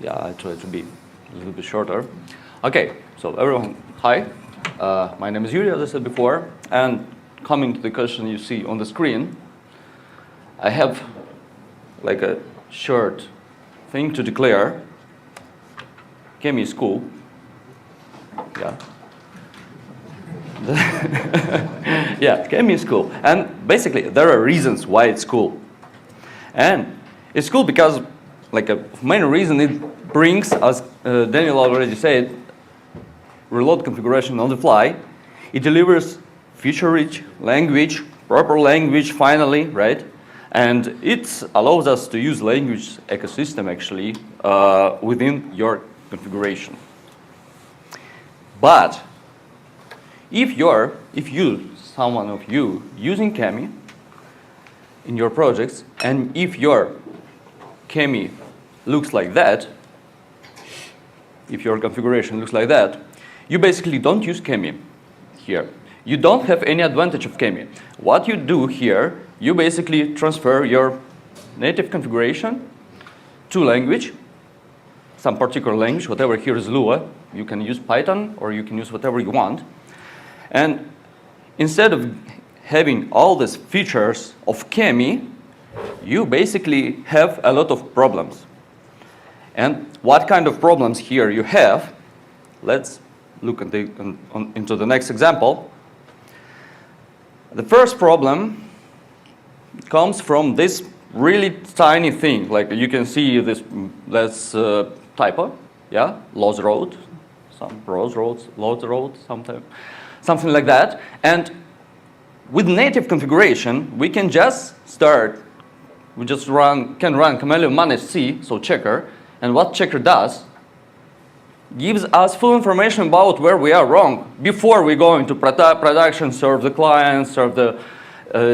Yeah, I try to be a little bit shorter. Okay, so everyone, hi. My name is Iurii, as I said before, and coming to the question you see on the screen, I have like a short thing to declare. KEMI is cool. Yeah. Yeah, KEMI is cool. And basically, there are reasons why it's cool. And it's cool because, like, a main reason it brings, as Daniel already said, reload configuration on the fly. It delivers feature-rich language, proper language finally, right? And it allows us to use language ecosystem actually within your configuration. But if someone of you using KEMI in your projects, and if your KEMI looks like that, if your configuration looks like that, you basically don't use KEMI here. You don't have any advantage of KEMI. What you do here, you basically transfer your native configuration to language, some particular language, whatever here is Lua. You can use Python or you can use whatever you want. And instead of having all these features of KEMI, you basically have a lot of problems. And what kind of problems here you have? Let's look at into the next example. The first problem comes from this really tiny thing. Like you can see this, let's typo, yeah, lost road, some lost road, something like that. And with native configuration, we can just start. We just can run Kamailio manage C, so checker, and what checker does gives us full information about where we are wrong before we go into production, serve the client, serve the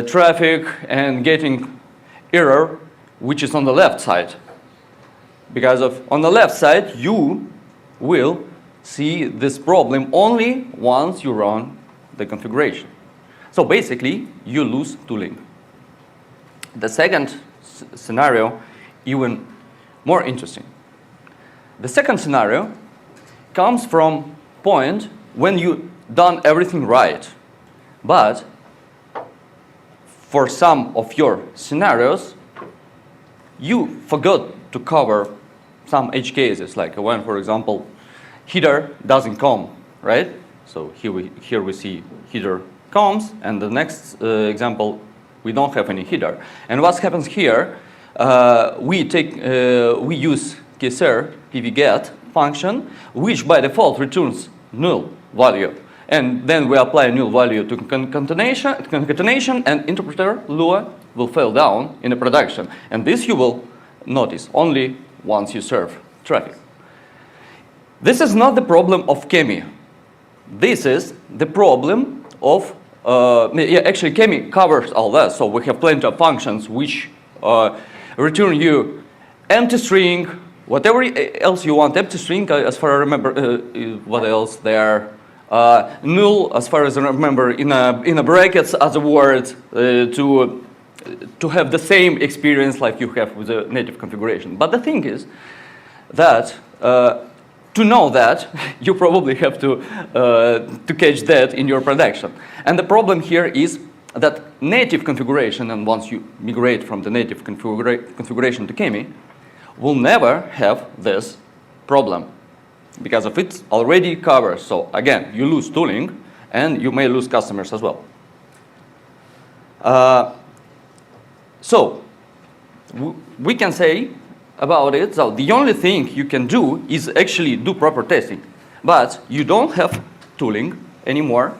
traffic, and getting error, which is on the left side. Because on the left side, you will see this problem only once you run the configuration. So basically, you lose tooling. The second scenario, even more interesting. The second scenario comes from point when you done everything right, but for some of your scenarios, you forgot to cover some edge cases, like when, for example, header doesn't come, right? So here we see header comes, and the next example, we don't have any header. And what happens here, we use predecessor pvget function, which by default returns null value. And then we apply null value to concatenation, and interpreter Lua will fail down in a production. And this you will notice only once you serve traffic. This is not the problem of KEMI. This is the problem of, actually KEMI covers all that. So we have plenty of functions which return you empty string, whatever else you want, empty string, as far as I remember, what else there? Null, as far as I remember, in a brackets as a word to have the same experience like you have with the native configuration. But the thing is that to know that, you probably have to catch that in your production. And the problem here is that native configuration, and once you migrate from the native configuration to KEMI, will never have this problem because of it's already covered. So again, you lose tooling and you may lose customers as well. So we can say about it, so the only thing you can do is actually do proper testing, but you don't have tooling anymore.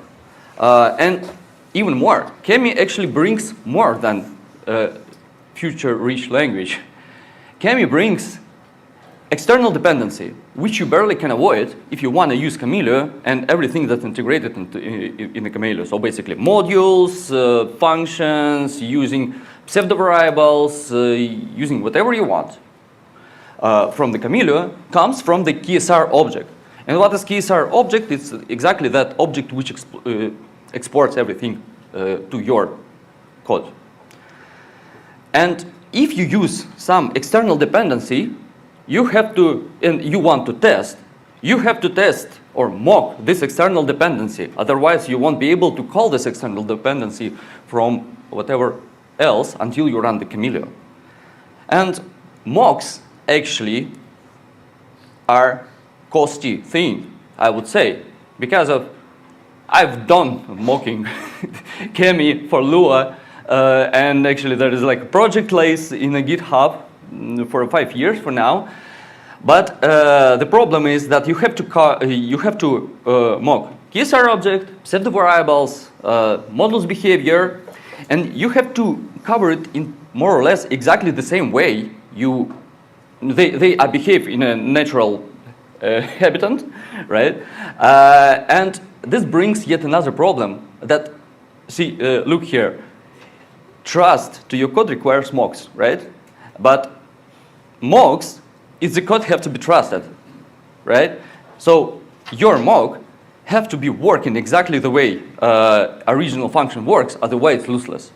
And even more, KEMI actually brings more than future-rich language. KEMI brings external dependency, which you barely can avoid if you want to use Kamailio and everything that's integrated in the Kamailio. So basically modules, functions, using pseudo-variables, using whatever you want. From the Kamailio comes from the KSR object. And what is KSR object? It's exactly that object which exports everything to your code. And if you use some external dependency, you have to, and you want to test, you have to test or mock this external dependency. Otherwise, you won't be able to call this external dependency from whatever else until you run the Kamailio. And mocks actually are costly thing, I would say, because of I've done mocking KEMI for Lua, and actually there is like a project place in a GitHub for 5 years for now. But the problem is that you have to mock keystar object, set the variables, models behavior, and you have to cover it in more or less exactly the same way they behave in a natural habitat, right? And this brings yet another problem that, see, look here. Trust to your code requires mocks, right? But mocks, is the code have to be trusted, right? So your mock have to be working exactly the way original function works, otherwise it's useless.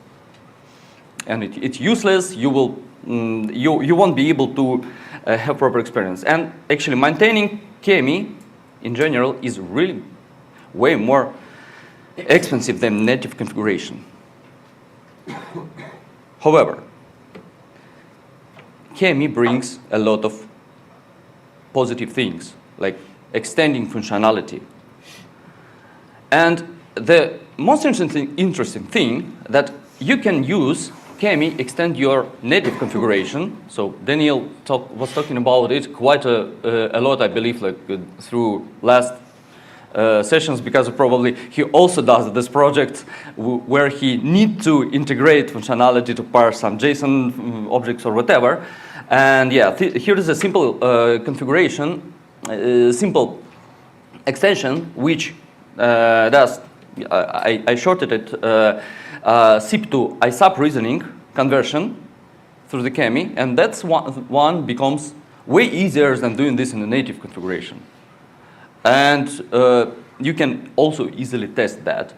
And it's useless, you won't be able to have proper experience. And actually maintaining KEMI in general is really way more expensive than native configuration. However, KEMI brings a lot of positive things, like extending functionality. And the most interesting thing that you can use KEMI extend your native configuration. So Daniel was talking about it quite a lot, I believe, like through last sessions, because probably he also does this project where he needs to integrate functionality to parse some JSON objects or whatever. And yeah, here is a simple configuration, simple extension, which does, I shorted it, SIP to ISAP reasoning conversion through the KEMI, and that's one becomes way easier than doing this in a native configuration. And you can also easily test that.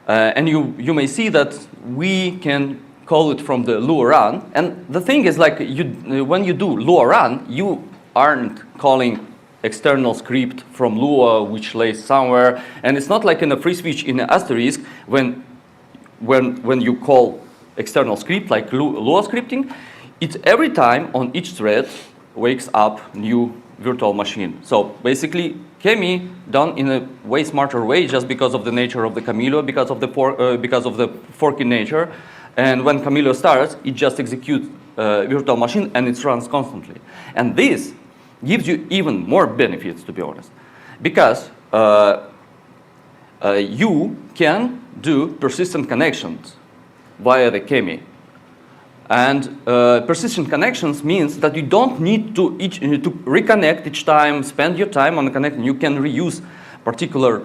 And you may see that we can call it from the Lua run. And the thing is, like, when you do Lua run, you aren't calling external script from Lua, which lays somewhere. And it's not like in a free switch in an asterisk when you call external script, like Lua scripting, it's every time on each thread wakes up new virtual machine. So basically, KEMI done in a way smarter way, just because of the nature of the Kamailio, because of the forking nature. And when Kamailio starts, it just executes virtual machine and it runs constantly. And this gives you even more benefits, to be honest, because you can do persistent connections via the KEMI. And persistent connections means that you don't need to reconnect each time, spend your time on connecting. You can reuse particular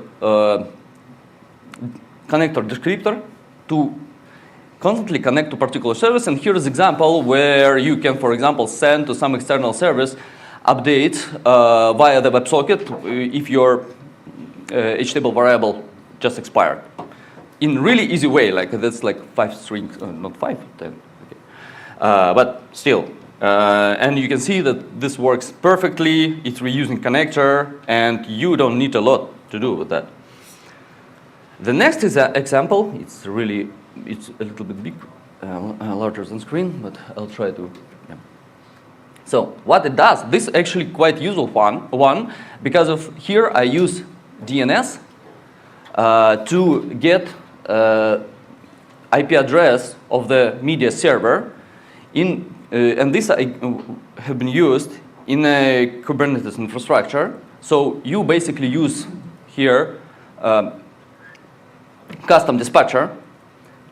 connector descriptor to constantly connect to particular service. And here is an example where you can, for example, send to some external service update via the WebSocket if your HTML variable just expired. In really easy way, like that's like 5 strings, not 5, 10. But still, and you can see that this works perfectly. It's reusing connector, and you don't need a lot to do with that. The next is an example. It's a little bit big, larger than screen, but I'll try to. Yeah. So what it does, this is actually quite useful one because of here I use DNS to get IP address of the media server. And this have been used in a Kubernetes infrastructure. So you basically use here custom dispatcher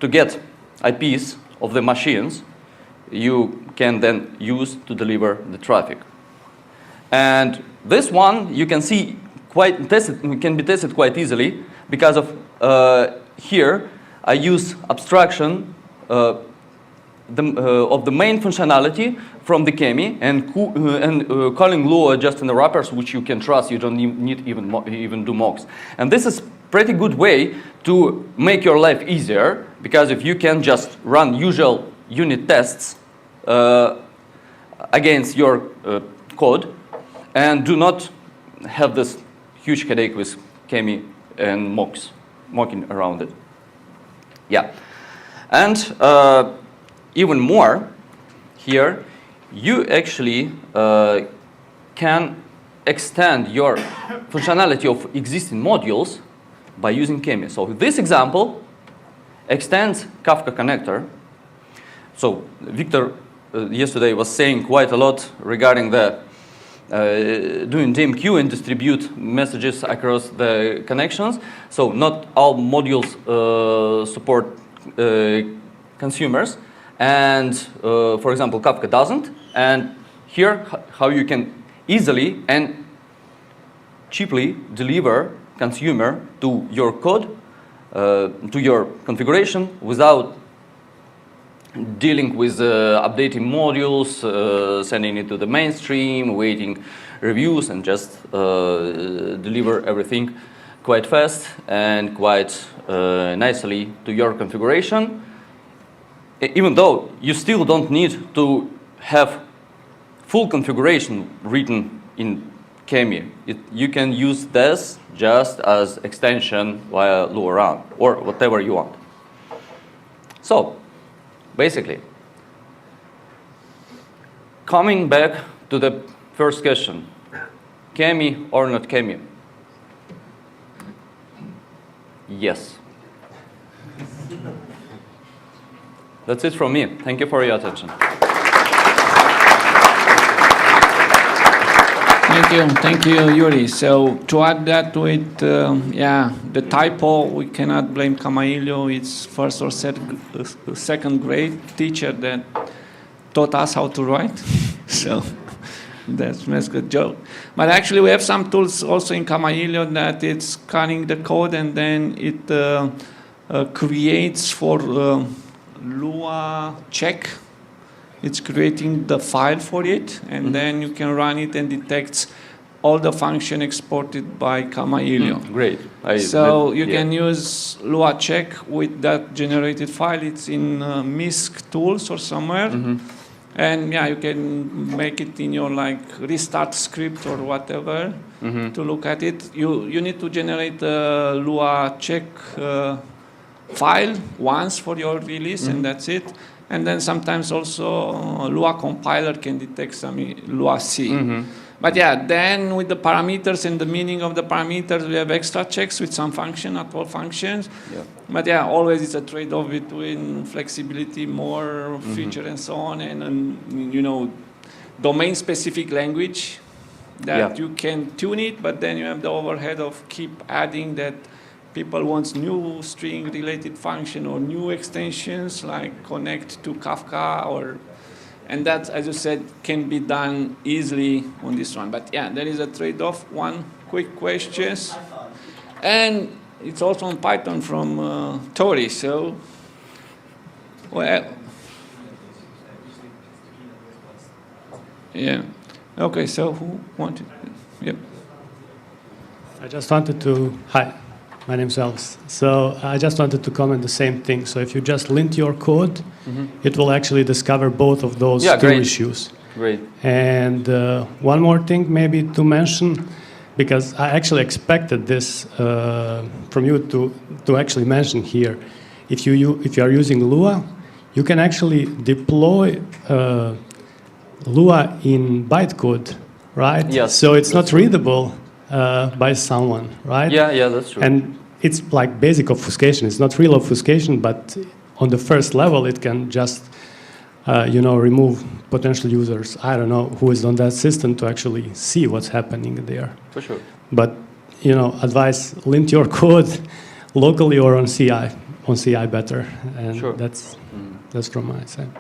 to get IPs of the machines you can then use to deliver the traffic. And this one you can see can be tested quite easily because of here I use abstraction of the main functionality from the KEMI and calling Lua just in the wrappers, which you can trust. You don't need even do mocks. And this is pretty good way to make your life easier, because if you can just run usual unit tests against your code and do not have this huge headache with KEMI and mocking around it. Yeah. And even more, here, you actually can extend your functionality of existing modules by using KEMI. So this example extends Kafka connector. So Victor yesterday was saying quite a lot regarding the doing DMQ and distribute messages across the connections. So not all modules support consumers, and for example, Kafka doesn't. And here, how you can easily and cheaply deliver consumer to your code, to your configuration without dealing with updating modules, sending it to the mainstream, waiting reviews, and just deliver everything quite fast and quite nicely to your configuration. Even though you still don't need to have full configuration written in KEMI. You can use this just as extension via Lua run or whatever you want. So, basically, coming back to the first question, KEMI or not KEMI? Yes. That's it from me. Thank you for your attention. Thank you, Iurii. So to add that to it, the typo, we cannot blame Kamailio. It's first or second grade teacher that taught us how to write. So that's a good joke. But actually, we have some tools also in Kamailio that it's scanning the code and then it creates for Lua check. It's creating the file for it, and then you can run it and detects all the function exported by Kamailio. Great. So you can use Lua check with that generated file. It's in MISC tools or somewhere. And yeah, you can make it in your restart script or whatever to look at it. You need to generate a Lua check file once for your release, and that's it. And then sometimes also Lua compiler can detect some Lua C. But yeah, then with the parameters and the meaning of the parameters, we have extra checks with some function, not all functions. Yeah. But yeah, always it's a trade-off between flexibility, more feature and so on, and domain-specific language that you can tune it, but then you have the overhead of keep adding that people want new string-related function or new extensions like connect to Kafka and that, as you said, can be done easily on this one. But yeah, there is a trade-off. One quick question, and it's also on Python from Tori. So, well, yeah. Okay. So who wanted? Yep. I just wanted to hi. My name's Elvis. So I just wanted to comment the same thing. So if you just lint your code, it will actually discover both of those two issues. Great. And one more thing maybe to mention, because I actually expected this from you to actually mention here. If you are using Lua, you can actually deploy Lua in bytecode, right? Yes. So it's not readable by someone, right? Yeah, that's true. And it's like basic obfuscation. It's not real obfuscation, but on the first level, it can just, remove potential users. I don't know who is on that system to actually see what's happening there. For sure. But, advice, lint your code locally or on CI better. And sure. That's from my side.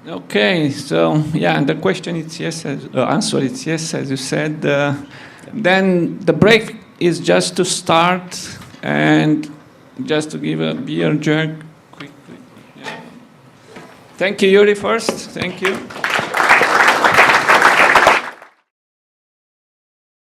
Okay, so yeah, the question is yes, answer is yes, as you said. Then the break is just to start and just to give a beer jerk quickly. Yeah. Thank you, Iurii, first. Thank you.